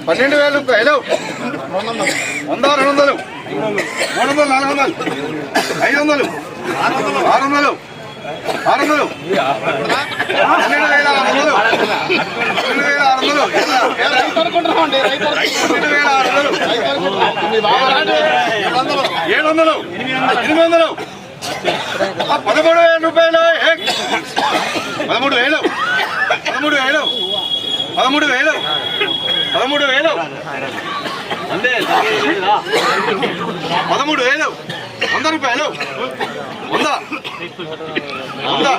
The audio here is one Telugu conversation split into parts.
12,000 రూపాయలు 100, 200, 300, 400, 500, 600, 600, 700, 800, 13,000 రూపాయలు 13,000, 13,000, 13,000, 13,000, అంతే 13,000, 100 రూపాయలు 100, 100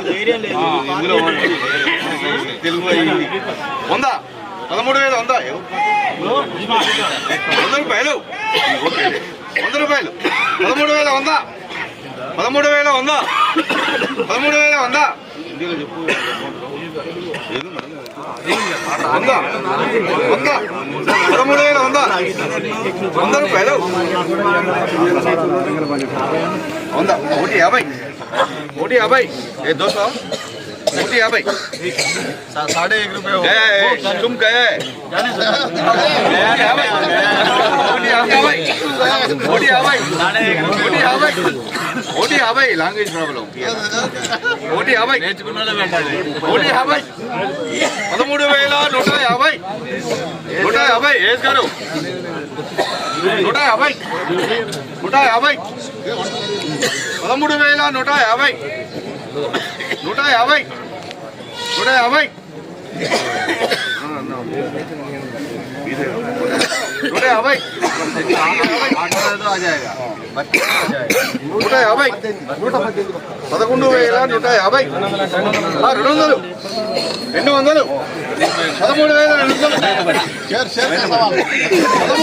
తెలుగు 100, 13,000, 100 రూపాయలు 100 రూపాయలు 13,100, 13,100, 13,100, 100 రూపాయలు 100, 150, ఏ 200, 150, 1.5 रुपये तुम कहे 150 లాంగ్వేజ్ ప్రాబ్లం 150 నేర్చుకున్నోళ్ళే పెట్టాలి 150 13,150 150 ఏస్ గారు 150 150 13,150 150 150 150 आ जाएगा 150 11,150 200 13,200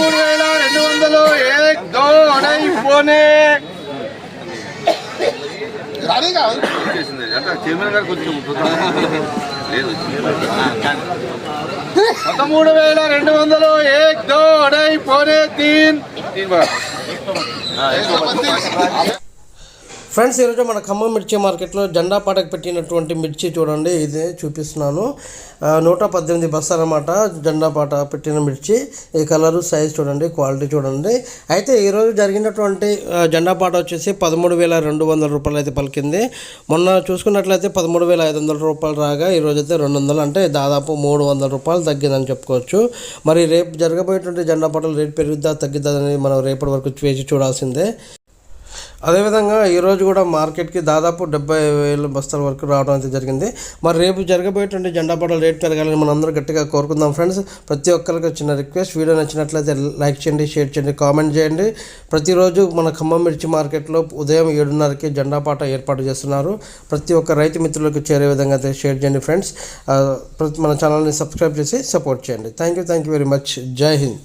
13,200 एक दो अढ़ाई पौने చైర్మన్ గారు కొంచెం 13,200 एक दो अढ़ाई पौने 3 बार ఫ్రెండ్స్ ఈరోజు మన ఖమ్మం మిర్చి మార్కెట్లో జెండా పాటకు పెట్టినటువంటి మిర్చి చూడండి, ఇదే చూపిస్తున్నాను. 118 బస్తాలు అన్నమాట జెండా పాట పెట్టిన మిర్చి. ఈ కలరు సైజ్ చూడండి, క్వాలిటీ చూడండి. అయితే ఈరోజు జరిగినటువంటి జెండా పాట వచ్చేసి 13,200 రూపాయలు అయితే పలికింది. మొన్న చూసుకున్నట్లయితే 13,500 రూపాయలు రాగా ఈరోజు అయితే 200, అంటే దాదాపు 300 రూపాయలు తగ్గిందని చెప్పుకోవచ్చు. మరి రేపు జరగబోయేటువంటి జెండా పాటలు రేటు పెరుగుద్దా తగ్గిద్దని మనం రేపటి వరకు వేచి చూడాల్సిందే. అదేవిధంగా ఈరోజు కూడా మార్కెట్కి దాదాపు 70,000 బస్తాల వరకు రావడం అయితే జరిగింది. మరి రేపు జరగబోయేటువంటి జెండా పాటల రేట్ పెరగాలని మనం అందరూ గట్టిగా కోరుకుందాం ఫ్రెండ్స్. ప్రతి ఒక్కరికి చిన్న రిక్వెస్ట్, వీడియో నచ్చినట్లయితే లైక్ చేయండి, షేర్ చేయండి, కామెంట్ చేయండి. ప్రతిరోజు మన ఖమ్మం మిర్చి మార్కెట్లో ఉదయం 7:30కి జెండా పాట ఏర్పాటు చేస్తున్నారు. ప్రతి ఒక్క రైతు మిత్రులకు చేరే విధంగా అయితే షేర్ చేయండి ఫ్రెండ్స్. మన ఛానల్ని సబ్స్క్రైబ్ చేసి సపోర్ట్ చేయండి. Thank you very much. జై హింద్.